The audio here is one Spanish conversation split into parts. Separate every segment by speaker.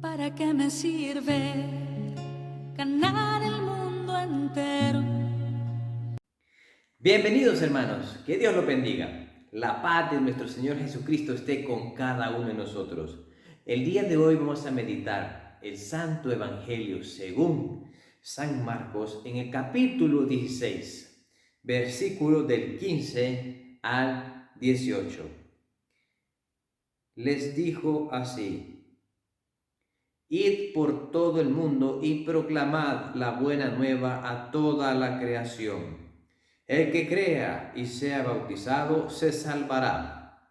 Speaker 1: ¿Para qué me sirve ganar el mundo entero?
Speaker 2: Bienvenidos hermanos, que Dios los bendiga. La paz de nuestro Señor Jesucristo esté con cada uno de nosotros. El día de hoy vamos a meditar el Santo Evangelio según San Marcos en el capítulo 16, versículos del 15 al 18. Les dijo así: Id por todo el mundo y proclamad la buena nueva a toda la creación. El que crea y sea bautizado se salvará.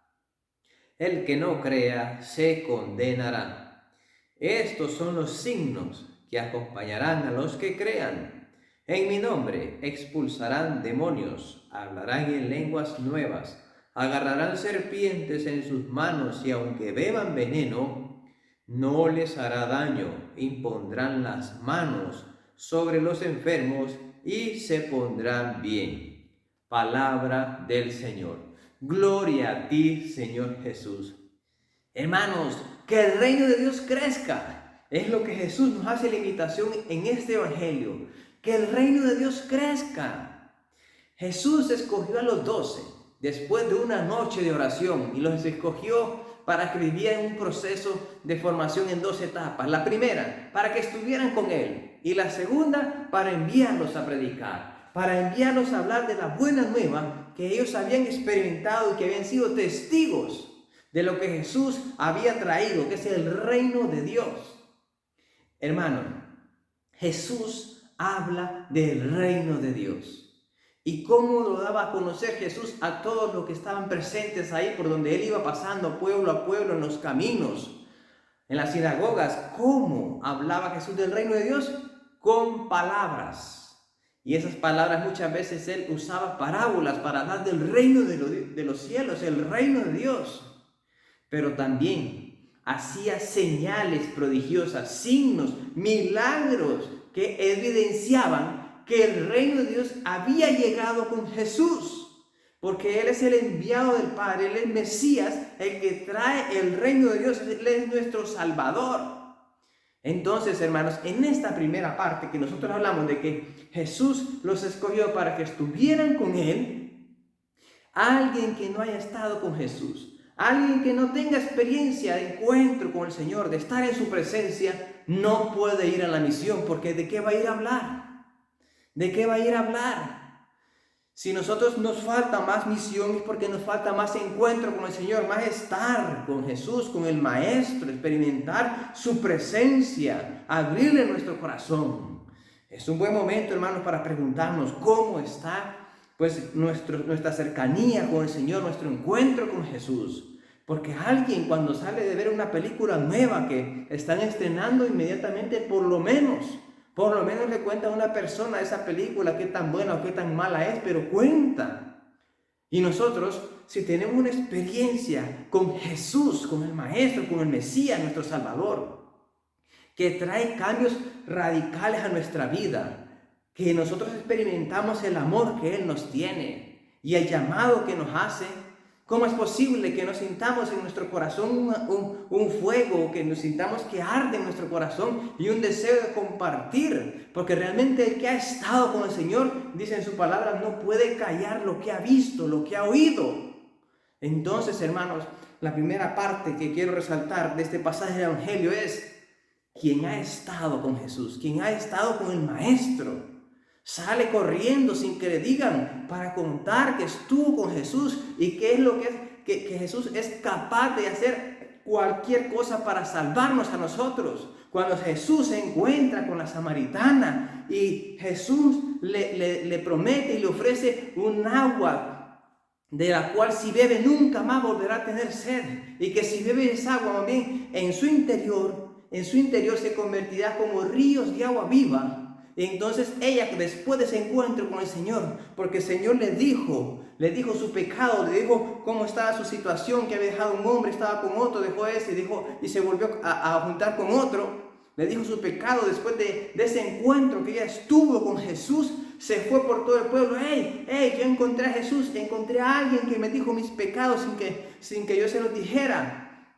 Speaker 2: El que no crea se condenará. Estos son los signos que acompañarán a los que crean. En mi nombre expulsarán demonios, hablarán en lenguas nuevas, agarrarán serpientes en sus manos y aunque beban veneno, no les hará daño. Impondrán las manos sobre los enfermos y se pondrán bien. Palabra del Señor. Gloria a ti, Señor Jesús. Hermanos, que el reino de Dios crezca. Es lo que Jesús nos hace la invitación en este Evangelio. Que el reino de Dios crezca. Jesús escogió a los 12 después de una noche de oración y los escogió para que vivieran un proceso de formación en 2 etapas. La primera, para que estuvieran con Él. Y la segunda, para enviarlos a predicar. Para enviarlos a hablar de la buena nueva que ellos habían experimentado y que habían sido testigos de lo que Jesús había traído, que es el reino de Dios. Hermano, Jesús habla del reino de Dios. ¿Y cómo lo daba a conocer Jesús a todos los que estaban presentes ahí por donde Él iba pasando pueblo a pueblo, en los caminos, en las sinagogas? ¿Cómo hablaba Jesús del reino de Dios? Con palabras. Y esas palabras muchas veces Él usaba parábolas para hablar del reino de los cielos, el reino de Dios. Pero también hacía señales prodigiosas, signos, milagros que evidenciaban que el reino de Dios había llegado con Jesús, porque Él es el enviado del Padre, Él es el Mesías, el que trae el reino de Dios, Él es nuestro Salvador. Entonces, hermanos, en esta primera parte que nosotros hablamos de que Jesús los escogió para que estuvieran con Él, alguien que no haya estado con Jesús, alguien que no tenga experiencia de encuentro con el Señor, de estar en su presencia, no puede ir a la misión, porque ¿de qué va a ir a hablar? ¿De qué va a ir a hablar? Si nosotros nos falta más misión es porque nos falta más encuentro con el Señor, más estar con Jesús, con el Maestro, experimentar su presencia, abrirle nuestro corazón. Es un buen momento, hermanos, para preguntarnos cómo está pues nuestra cercanía con el Señor, nuestro encuentro con Jesús. Porque alguien cuando sale de ver una película nueva que están estrenando inmediatamente, por lo menos le cuenta a una persona esa película qué tan buena o qué tan mala es, pero cuenta. Y nosotros, si tenemos una experiencia con Jesús, con el Maestro, con el Mesías, nuestro Salvador, que trae cambios radicales a nuestra vida, que nosotros experimentamos el amor que Él nos tiene y el llamado que nos hace, ¿cómo es posible que nos sintamos en nuestro corazón un fuego, que nos sintamos que arde en nuestro corazón y un deseo de compartir? Porque realmente el que ha estado con el Señor, dice en su palabra, no puede callar lo que ha visto, lo que ha oído. Entonces, hermanos, la primera parte que quiero resaltar de este pasaje del Evangelio es: quien ha estado con Jesús, quien ha estado con el Maestro, sale corriendo sin que le digan para contar que estuvo con Jesús y qué es lo que Jesús es capaz de hacer cualquier cosa para salvarnos a nosotros. Cuando Jesús se encuentra con la samaritana y Jesús le promete y le ofrece un agua de la cual si bebe nunca más volverá a tener sed, y que si bebe esa agua más bien en su interior se convertirá como ríos de agua viva. Entonces ella, después de ese encuentro con el Señor, porque el Señor le dijo su pecado, le dijo cómo estaba su situación, que había dejado un hombre, estaba con otro, dejó ese y se volvió a juntar con otro. Le dijo su pecado. Después de ese encuentro que ella estuvo con Jesús, se fue por todo el pueblo. Yo encontré a Jesús, encontré a alguien que me dijo mis pecados sin que yo se los dijera.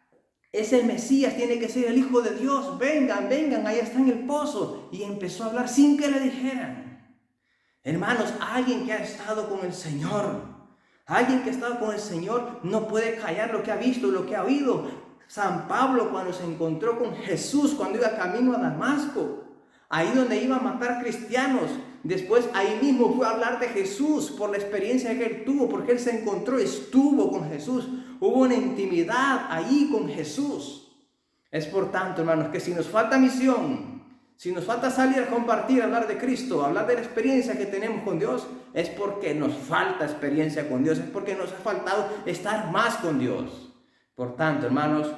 Speaker 3: es el Mesías, tiene que ser el Hijo de Dios. Vengan, vengan, ahí está en el pozo. Y empezó a hablar sin que le dijeran. Hermanos, alguien que ha estado con el Señor, alguien que ha estado con el Señor no puede callar lo que ha visto, lo que ha oído. San Pablo, cuando se encontró con Jesús, cuando iba camino a Damasco, ahí donde iba a matar cristianos, después ahí mismo fue a hablar de Jesús por la experiencia que él tuvo, porque él se encontró, estuvo con Jesús, hubo una intimidad ahí con Jesús. Es por tanto, hermanos, que si nos falta misión, si nos falta salir a compartir, a hablar de Cristo, a hablar de la experiencia que tenemos con Dios, es porque nos falta experiencia con Dios, es porque nos ha faltado estar más con Dios. Por tanto, hermanos,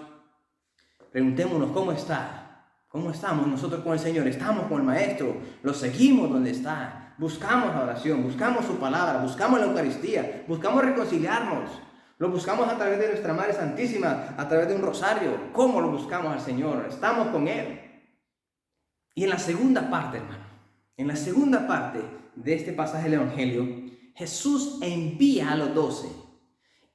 Speaker 3: preguntémonos cómo está. ¿Cómo estamos nosotros con el Señor? ¿Estamos con el Maestro? ¿Lo seguimos donde está? Buscamos la oración, buscamos su palabra, buscamos la Eucaristía, buscamos reconciliarnos. Lo buscamos a través de nuestra Madre Santísima, a través de un rosario. ¿Cómo lo buscamos al Señor? ¿Estamos con Él? Y en la segunda parte, hermano, en la segunda parte de este pasaje del Evangelio, Jesús envía a los 12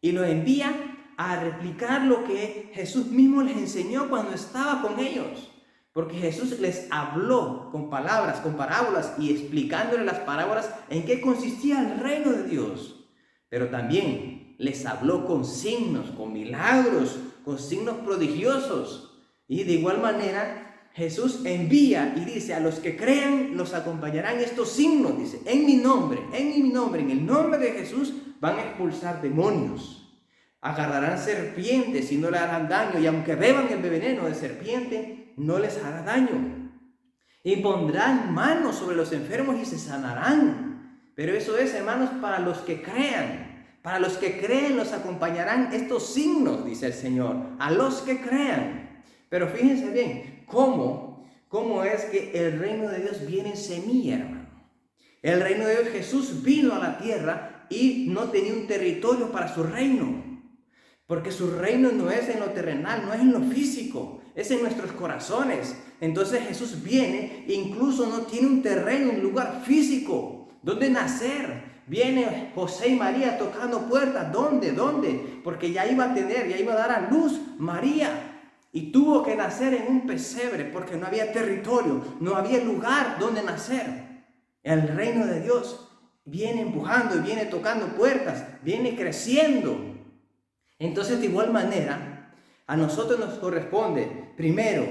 Speaker 3: y los envía a replicar lo que Jesús mismo les enseñó cuando estaba con ellos. Porque Jesús les habló con palabras, con parábolas y explicándoles las parábolas en qué consistía el reino de Dios. Pero también les habló con signos, con milagros, con signos prodigiosos. Y de igual manera Jesús envía y dice: a los que crean los acompañarán estos signos, dice, en mi nombre, en el nombre de Jesús van a expulsar demonios. Agarrarán serpientes y no le harán daño, y aunque beban el veneno de serpiente, no les hará daño. Y pondrán manos sobre los enfermos y se sanarán. Pero eso es, hermanos, para los que crean. Para los que creen los acompañarán estos signos, dice el Señor. A los que crean. Pero fíjense bien, ¿cómo es que el reino de Dios viene en semilla, hermano? El reino de Dios, Jesús vino a la tierra y no tenía un territorio para su reino. Porque su reino no es en lo terrenal, no es en lo físico, es en nuestros corazones. Entonces Jesús viene e incluso no tiene un terreno, un lugar físico donde nacer. Viene José y María tocando puertas. ¿Dónde? Porque ya iba a dar a luz María. Y tuvo que nacer en un pesebre porque no había territorio, no había lugar donde nacer. El reino de Dios viene empujando y viene tocando puertas, viene creciendo. Entonces, de igual manera, a nosotros nos corresponde, primero,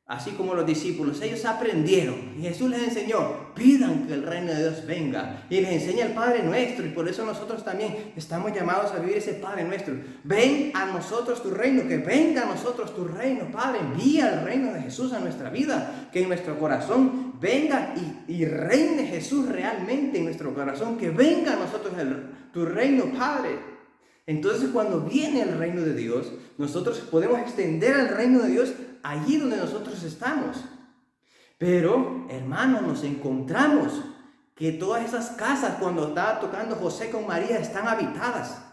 Speaker 3: así como los discípulos, ellos aprendieron y Jesús les enseñó: pidan que el reino de Dios venga, y les enseña el Padre Nuestro, y por eso nosotros también estamos llamados a vivir ese Padre Nuestro. Ven a nosotros tu reino, que venga a nosotros tu reino, Padre, envía el reino de Jesús a nuestra vida, que en nuestro corazón venga y reine Jesús realmente en nuestro corazón, que venga a nosotros tu reino, Padre. Entonces, cuando viene el reino de Dios, nosotros podemos extender el reino de Dios allí donde nosotros estamos. Pero, hermanos, nos encontramos que todas esas casas, cuando estaba tocando José con María, están habitadas,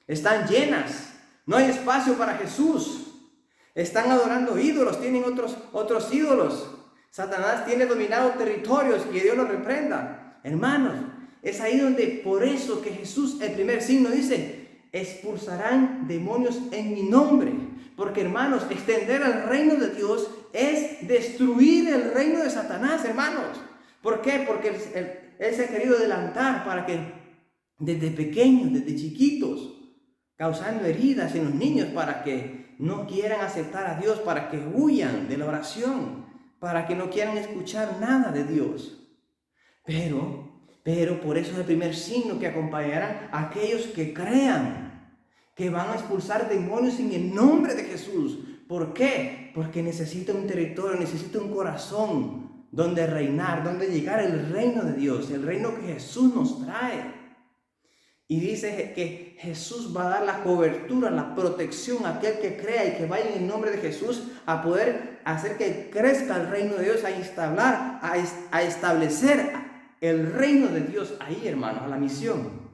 Speaker 3: están llenas, no hay espacio para Jesús. Están adorando ídolos, tienen otros ídolos. Satanás tiene dominado territorios, que Dios lo reprenda. Hermanos, es ahí donde, por eso que Jesús, el primer signo, dice: expulsarán demonios en mi nombre. Porque, hermanos, extender el reino de Dios es destruir el reino de Satanás, hermanos. ¿Por qué? Porque él se ha querido adelantar para que desde pequeños, desde chiquitos, causando heridas en los niños para que no quieran aceptar a Dios, para que huyan de la oración, para que no quieran escuchar nada de Dios. Pero por eso es el primer signo, que acompañarán a aquellos que crean, que van a expulsar demonios en el nombre de Jesús. ¿Por qué? Porque necesita un territorio, necesita un corazón donde reinar, donde llegar el reino de Dios, el reino que Jesús nos trae. Y dice que Jesús va a dar la cobertura, la protección a aquel que crea y que vaya en el nombre de Jesús a poder hacer que crezca el reino de Dios, a establecer el reino de Dios ahí, hermanos, a la misión.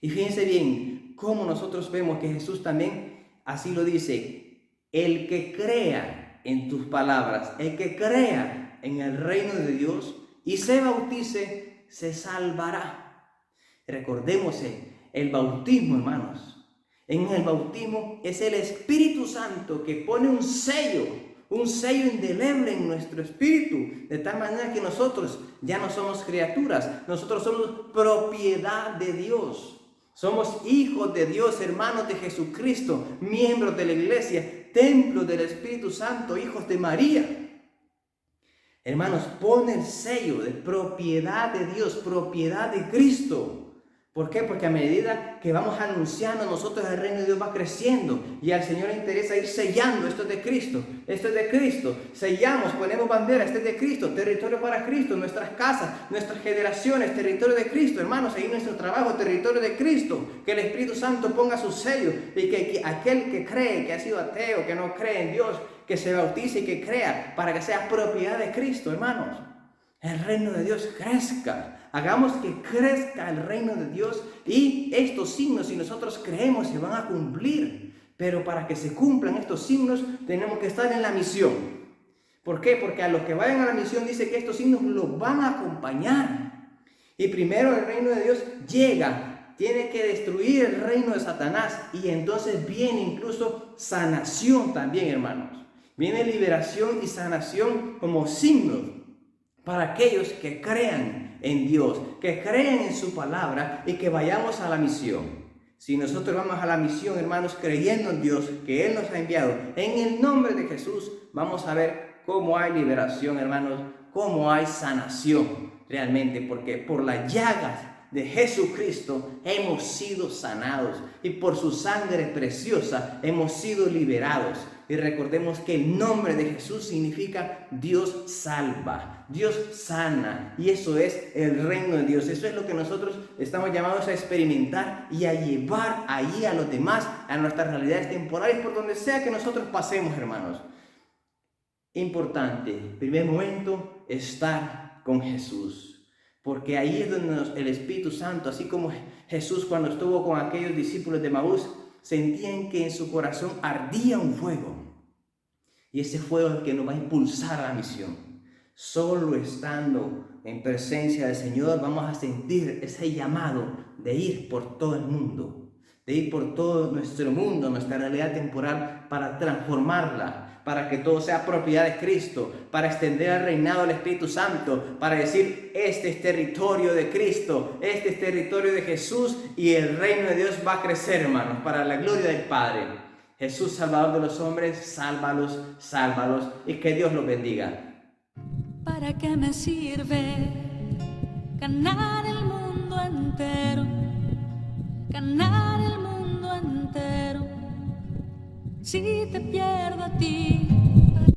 Speaker 3: Y fíjense bien cómo nosotros vemos que Jesús también así lo dice: el que crea en tus palabras, el que crea en el reino de Dios y se bautice, se salvará. Recordemos el bautismo, hermanos. En el bautismo es el Espíritu Santo que pone un sello indeleble en nuestro espíritu, de tal manera que nosotros ya no somos criaturas, nosotros somos propiedad de Dios. Somos hijos de Dios, hermanos de Jesucristo, miembros de la iglesia, templo del Espíritu Santo, hijos de María. Hermanos, pone el sello de propiedad de Dios, propiedad de Cristo. ¿Por qué? Porque a medida que vamos anunciando nosotros el reino de Dios va creciendo y al Señor le interesa ir sellando. Esto es de Cristo, esto es de Cristo. Sellamos, ponemos bandera, este es de Cristo, territorio para Cristo, nuestras casas, nuestras generaciones, territorio de Cristo. Hermanos, ahí nuestro trabajo, territorio de Cristo. Que el Espíritu Santo ponga su sello y que aquel que cree, que ha sido ateo, que no cree en Dios, que se bautice y que crea para que sea propiedad de Cristo, hermanos. El reino de Dios crezca. Hagamos que crezca el reino de Dios y estos signos, si nosotros creemos, se van a cumplir. Pero para que se cumplan estos signos, tenemos que estar en la misión. ¿Por qué? Porque a los que vayan a la misión dice que estos signos los van a acompañar. Y primero el reino de Dios llega, tiene que destruir el reino de Satanás y entonces viene incluso sanación también, hermanos. Viene liberación y sanación como signos para aquellos que crean en Dios, que crean en su palabra y que vayamos a la misión. Si nosotros vamos a la misión, hermanos, creyendo en Dios, que Él nos ha enviado, en el nombre de Jesús, vamos a ver cómo hay liberación, hermanos, cómo hay sanación realmente, porque por las llagas de Jesucristo hemos sido sanados y por su sangre preciosa hemos sido liberados. Y recordemos que el nombre de Jesús significa Dios salva, Dios sana, y eso es el reino de Dios. Eso es lo que nosotros estamos llamados a experimentar y a llevar allí a los demás, a nuestras realidades temporales, por donde sea que nosotros pasemos, hermanos. Importante, primer momento, estar con Jesús, porque ahí es donde el Espíritu Santo, así como Jesús cuando estuvo con aquellos discípulos de Maús, sentían que en su corazón ardía un fuego. Y ese fuego es el que nos va a impulsar a la misión. Solo estando en presencia del Señor vamos a sentir ese llamado de ir por todo el mundo. De ir por todo nuestro mundo, nuestra realidad temporal, para transformarla, para que todo sea propiedad de Cristo, para extender el reinado del Espíritu Santo, para decir, este es territorio de Cristo, este es territorio de Jesús y el reino de Dios va a crecer, hermanos, para la gloria del Padre. Jesús, Salvador de los hombres, sálvalos, sálvalos y que Dios los bendiga.
Speaker 1: ¿Para qué me sirve ganar el mundo entero? Ganar el mundo entero si te pierdo a ti.